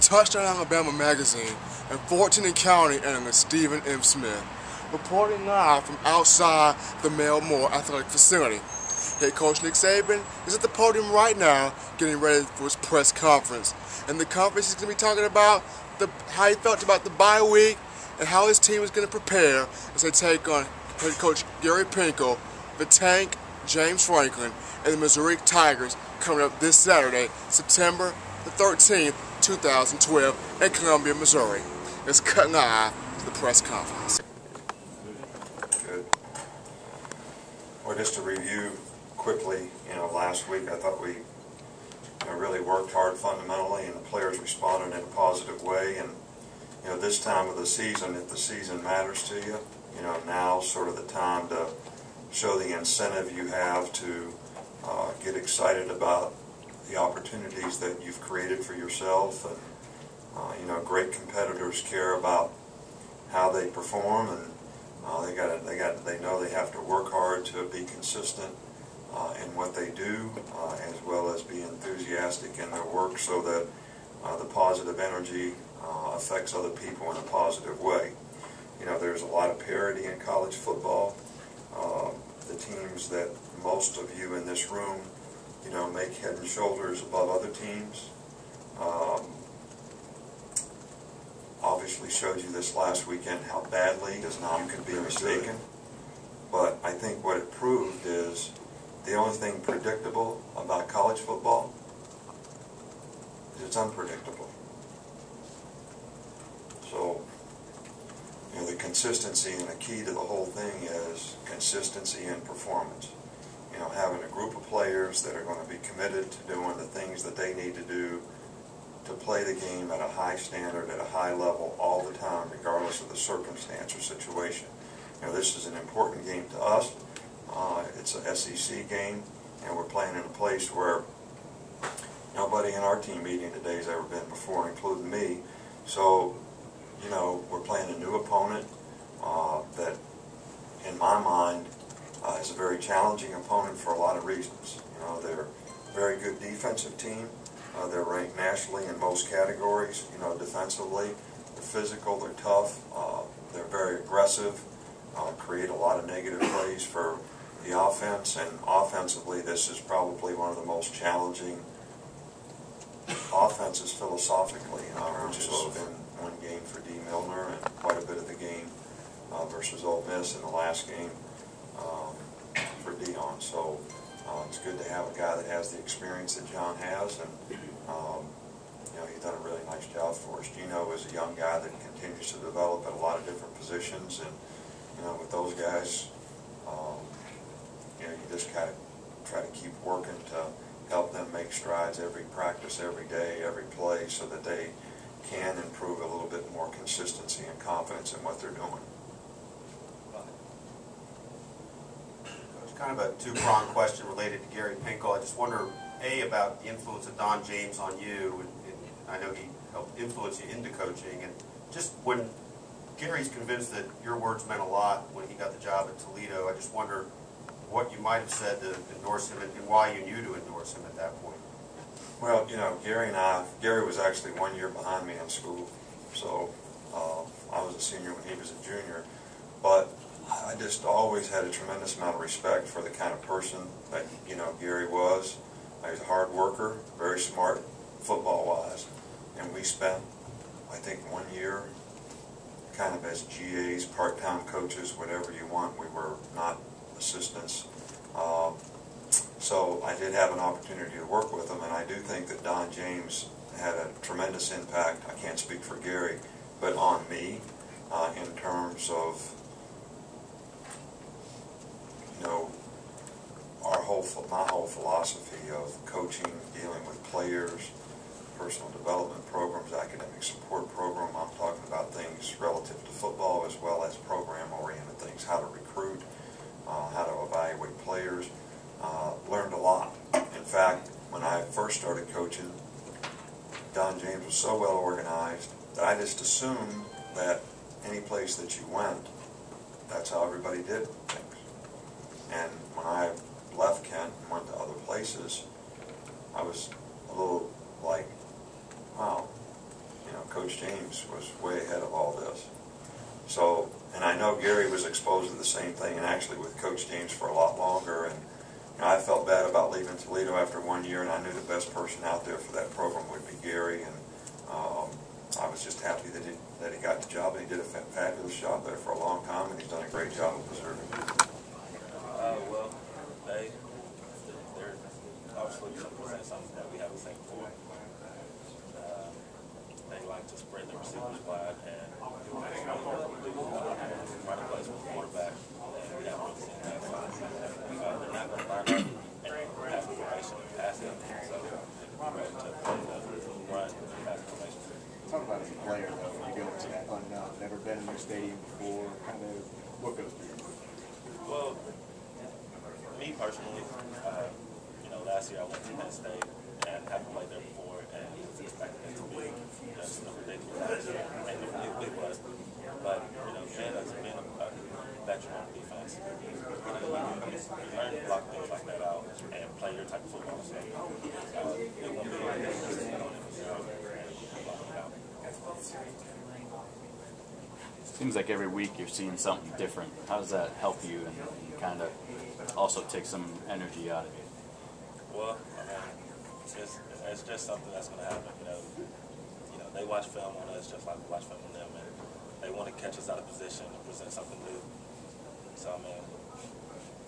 Touchdown Alabama magazine and 14 and County analyst Stephen M. Smith, reporting live from outside the Mel Moore Athletic Facility. Head Coach Nick Saban is at the podium right now getting ready for his press conference. And the conference is going to be talking about how he felt about the bye week and how his team is going to prepare as they take on head coach Gary Pinkel, the Tank, James Franklin, and the Missouri Tigers coming up this Saturday, September the 13th, 2012 in Columbia, Missouri. Let's cut an eye to the press conference. Good. Well, just to review quickly, last week I thought we really worked hard fundamentally, and the players responded in a positive way. And this time of the season, if the season matters to you, now's sort of the time to show the incentive you have to get excited about the opportunities that you've created for yourself. And great competitors care about how they perform, and they know they have to work hard to be consistent in what they do, as well as be enthusiastic in their work, so that the positive energy affects other people in a positive way. There's a lot of parity in college football. The teams that most of you in this room, make head and shoulders above other teams. Obviously showed you this last weekend how badly you could be mistaken. But I think what it proved is the only thing predictable about college football is it's unpredictable. So, the consistency and the key to the whole thing is consistency in performance. Having a group of players that are going to be committed to doing the things that they need to do to play the game at a high standard, at a high level all the time, regardless of the circumstance or situation. This is an important game to us. It's an SEC game, and we're playing in a place where nobody in our team meeting today has ever been before, including me. So, we're playing a new opponent that, in my mind, is a very challenging opponent for a lot of reasons. They're a very good defensive team. They're ranked nationally in most categories. Defensively, they're physical, they're tough, they're very aggressive, create a lot of negative plays for the offense, and offensively this is probably one of the most challenging offenses philosophically, which has been one game for D. Milner and quite a bit of the game versus Ole Miss in the last game for Dion. So it's good to have a guy that has the experience that John has, and he's done a really nice job for us. Gino is a young guy that continues to develop at a lot of different positions, and with those guys, you just kind of try to keep working to help them make strides every practice, every day, every play, so that they can improve a little bit more consistency and confidence in what they're doing. It's kind of a two-pronged question related to Gary Pinkel. I just wonder, A, about the influence of Don James on you, and I know he helped influence you into coaching, and just when Gary's convinced that your words meant a lot when he got the job at Toledo, I just wonder what you might have said to endorse him and why you knew to endorse him at that point. Well, Gary was actually 1 year behind me in school, so I was a senior when he was a junior, but I just always had a tremendous amount of respect for the kind of person that, Gary was. He was a hard worker, very smart football-wise, and we spent, I think, 1 year kind of as GAs, part-time coaches, whatever you want. We were not assistants. So I did have an opportunity to work with him, and I do think that Don James had a tremendous impact, I can't speak for Gary, but on me, in terms of, my whole philosophy of coaching, dealing with players, personal development programs, academic support program. I'm talking about things relative to football as well as program-oriented things, how to recruit, how to evaluate players. Learned a lot. In fact, when I first started coaching, Don James was so well organized that I just assumed that any place that you went, that's how everybody did things. And when I left Kent and went to other places, I was a little like, wow, Coach James was way ahead of all this. So, and I know Gary was exposed to the same thing, and actually with Coach James for a lot longer. And I felt bad about leaving Toledo after 1 year, and I knew the best person out there for that program would be Gary. And I was just happy that he got the job, and he did a fabulous job there for a long time, and he's done a great job with Missouri. Well, they're obviously represent something that we haven't seen before. They like to spread their receivers wide and run a place with the quarterback, and we haven't really seen that. They're not going to line up and pass formation and pass it, so they're ready to play the run and pass formation. Talk about as a player, though, when you go into that unknown, never been in their stadium before, kind of what goes through your mind? Well, me personally, last year I went to Penn State and haven't played there before, and it's back against the big, just ridiculous. And it was. But, being a veteran on defense, you learn to block things like that out and play your type of football. So, it won't be like this to stand on it and block it out. Seems like every week you're seeing something different. How does that help you and kind of also take some energy out of you? Well, it's just something that's going to happen. They watch film on us just like we watch film on them, and they want to catch us out of position and present something new. So,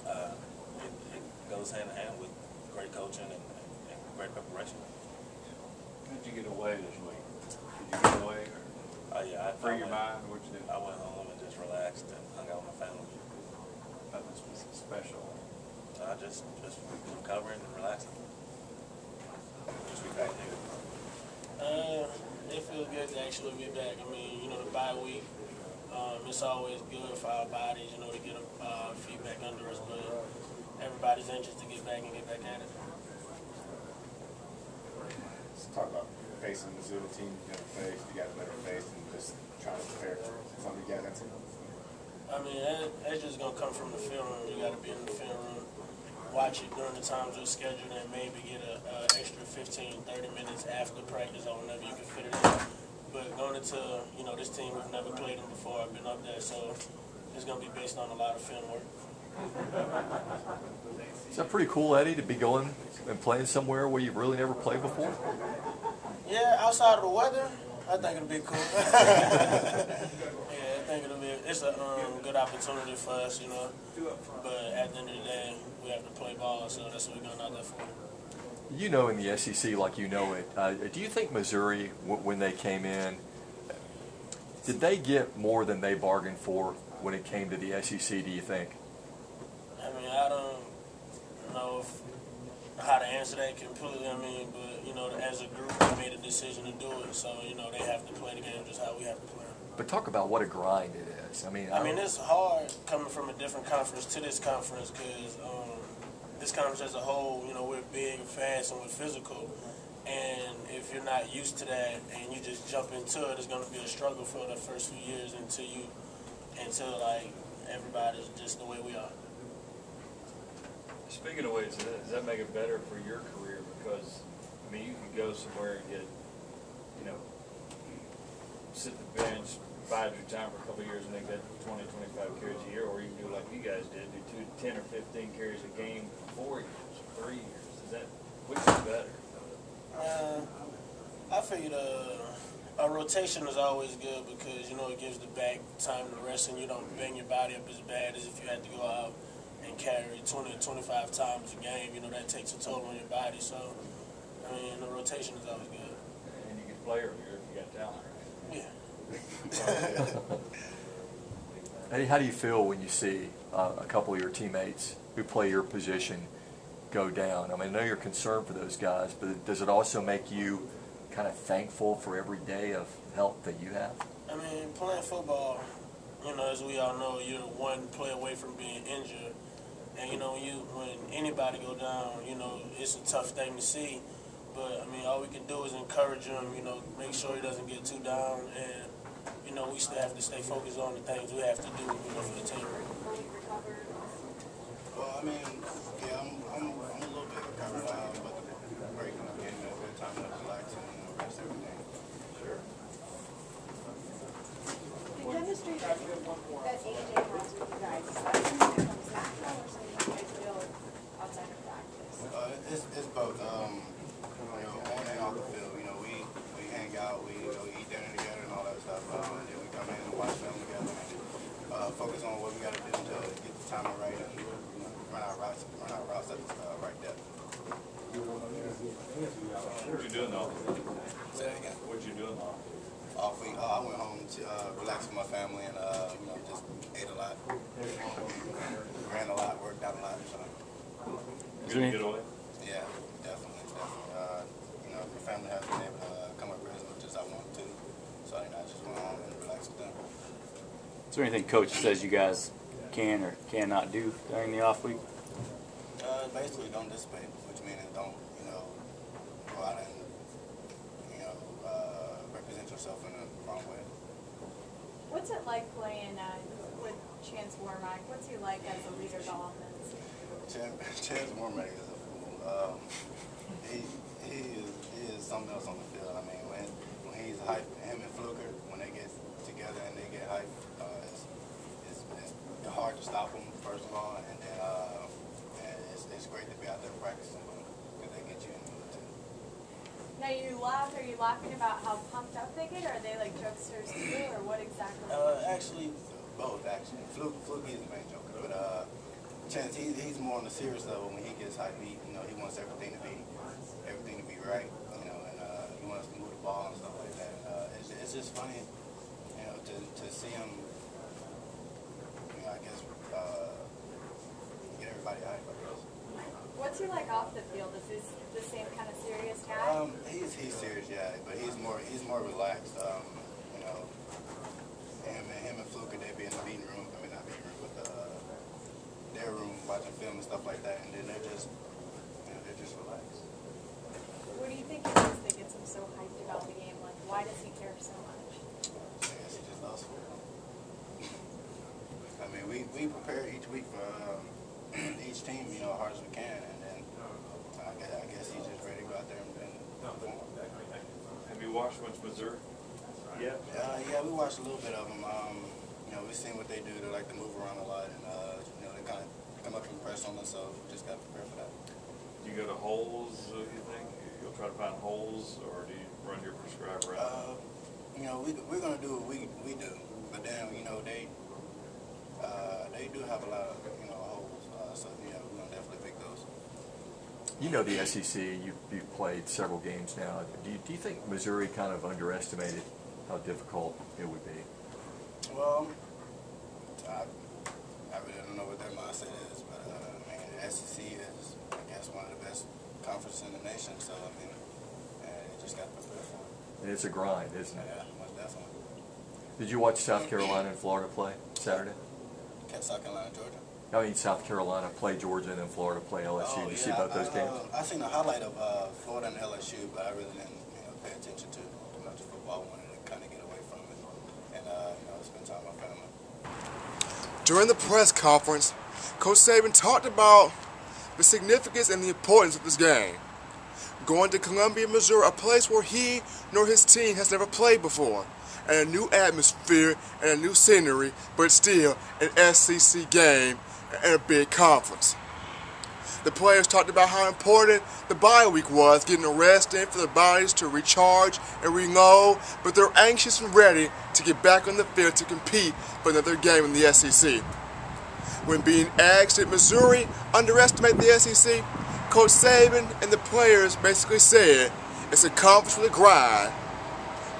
it goes hand in hand with great coaching and great preparation. Did you get away this week? Did you get away? Or Yeah, free your mind? What'd you do? I went home and just relaxed and hung out with my family. Nothing special. Just recovering and relaxing. Just be back here. It feels good to actually be back. The bye week, it's always good for our bodies, to get feedback under us. But everybody's anxious to get back and get back at it. Let's talk about facing the Missouri team you never faced. You got a better face and just trying to prepare for something you guys have. That's just going to come from the film room. You got to be in the film room, watch it during the times of schedule, and maybe get an extra 15, 30 minutes after practice or whenever you can fit it in. But going into, this team, we've never played them before. I've been up there, so it's going to be based on a lot of film work. Is that pretty cool, Eddie, to be going and playing somewhere where you've really never played before? Yeah, outside of the weather, I think it'll be cool. Yeah, I think it's a good opportunity for us, But at the end of the day, we have to play ball, so that's what we're going out there for. In the SEC like you know it, do you think Missouri, when they came in, did they get more than they bargained for when it came to the SEC, do you think? I don't know how to answer that completely, but, as a group, we made a decision to do it, so, they have to play the game just how we have to play. But talk about what a grind it is. It's hard coming from a different conference to this conference because this conference as a whole, we're big and fast and we're physical. And if you're not used to that and you just jump into it, it's going to be a struggle for the first few years until everybody's just the way we are. Speaking of ways, does that make it better for your career? Because, you can go somewhere and get, sit the bench, bide your time for a couple of years and make that 20, 25 carries a year, or you can do like you guys did, do 10 or 15 carries a game for 4 years, 3 years. Which is better? I figured a rotation is always good because, it gives the back time to rest and you don't bang your body up as bad as if you had to go out and carry 20 or 25 times a game. That takes a toll on your body. So, the rotation is always good. And you can play earlier if you got talent, right? Yeah. Eddie, how do you feel when you see a couple of your teammates who play your position go down? I know you're concerned for those guys, but does it also make you kind of thankful for every day of help that you have? Playing football, as we all know, you're one play away from being injured. And, when anybody go down, it's a tough thing to see. But, all we can do is encourage him, make sure he doesn't get too down. And, we still have to stay focused on the things we have to do, for the team. Well, yeah, I'm a little bit recovered, but the break, getting a good time to relax and rest everything. Sure. AJ has with you guys? Is that something that comes natural or something you guys build outside of practice? It's both. On and off the field, we hang out, we eat dinner together and all that stuff. And then we come in and watch film together and focus on what we got to do to get the timing right and run our routes at the right depth. What you doing though? Say that again. What you doing though? Off week, I went home to relax with my family and just ate a lot, ran a lot, worked out a lot. So. Good get away? Yeah, definitely. The family hasn't been able to come up here as much as I want to, so I just went home and relaxed with them. Is there anything Coach says you guys can or cannot do during the off week? Basically, don't dissipate, which means don't, go out and, represent yourself in the wrong way. What's it like playing with Chance Warmack? What's he like as a leader of the offense? Chance Warmack is a fool. He is something else on the field. I mean, when he's hyped, him and Fluker, when they get together and they get hyped, it's hard to stop them, first of all, and then it's great to be out there practicing with them because they get you in the mood too. Now are you laughing about how pumped up they get, or are they like jokesters too, or what exactly? Actually, both actually. Fluke is the main joker, but Chance he's more on the serious level. When he gets hyped, he wants everything to be right, and he wants to move the ball and stuff like that. It's just funny, to see him, I guess, get everybody hyped, I guess. What's he like off the field? Is this the same kind of serious guy? He's serious, yeah, but he's more relaxed. Him and Fluker, they be in the meeting room. I mean, not meeting room, but their room watching film and stuff like that, and then they're just relaxed. What do you think it is that gets him so hyped about the game? Like, why does he care so much? I guess he just loves football. I mean, we prepare each week for each team, as hard as we can, and then I guess he's just ready to go out there and perform. Have you watched much Missouri? Yeah. Yeah, we watched a little bit of them. We've seen what they do. They like to move around a lot, and they kind of come up and press on us, so we just got to prepare for that. Do you go to holes, you think? You'll try to find holes, or do you run your prescribed route? We're going to do what we do, but then, they do have a lot of, holes, so, we're going to definitely pick those. The SEC, you've played several games now. Do you think Missouri kind of underestimated how difficult it would be? Well, I really don't know what their mindset is, but the SEC is, I guess, one of the best conferences in the nation. So you just got to prepare for it. And it's a grind, isn't it? Yeah, most definitely. Did you watch South Carolina and Florida play Saturday? South Carolina, Georgia. I mean, South Carolina play Georgia and then Florida play LSU. Did you see both those games? I seen a highlight of Florida and LSU, but I really didn't pay attention to much football. I wanted to kind of get away from it and spend time with my family. During the press conference, Coach Saban talked about the significance and the importance of this game. Going to Columbia, Missouri, a place where he nor his team has never played before, and a new atmosphere and a new scenery, but still an SEC game and a big conference. The players talked about how important the bye week was, getting a rest in for their bodies to recharge and reload, but they're anxious and ready to get back on the field to compete for another game in the SEC. When being asked did Missouri underestimate the SEC, Coach Saban and the players basically said it's a conference with a grind.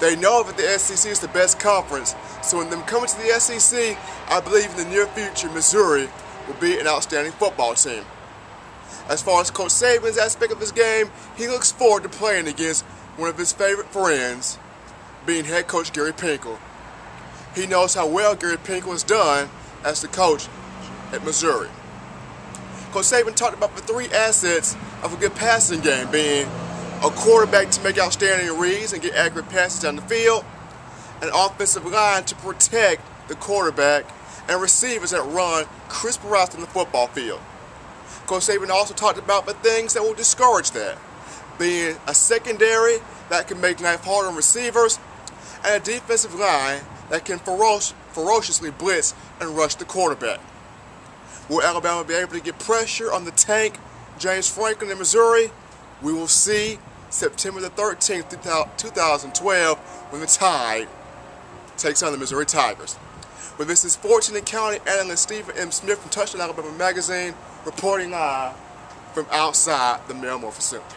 They know that the SEC is the best conference, so when them coming to the SEC, I believe in the near future Missouri will be an outstanding football team. As far as Coach Saban's aspect of this game, he looks forward to playing against one of his favorite friends, being head coach Gary Pinkel. He knows how well Gary Pinkel has done as the coach at Missouri. Coach Saban talked about the three assets of a good passing game, being a quarterback to make outstanding reads and get accurate passes down the field, an offensive line to protect the quarterback, and receivers that run crisp routes in the football field. Coach Saban also talked about the things that will discourage that, being a secondary that can make life harder on receivers, and a defensive line that can ferociously blitz and rush the quarterback. Will Alabama be able to get pressure on the tank, James Franklin in Missouri? We will see September the 13th, 2012, when the Tide takes on the Missouri Tigers. But this is Fortune County analyst Stephen M. Smith from Touchdown Alabama Magazine, reporting live from outside the Melmore facility.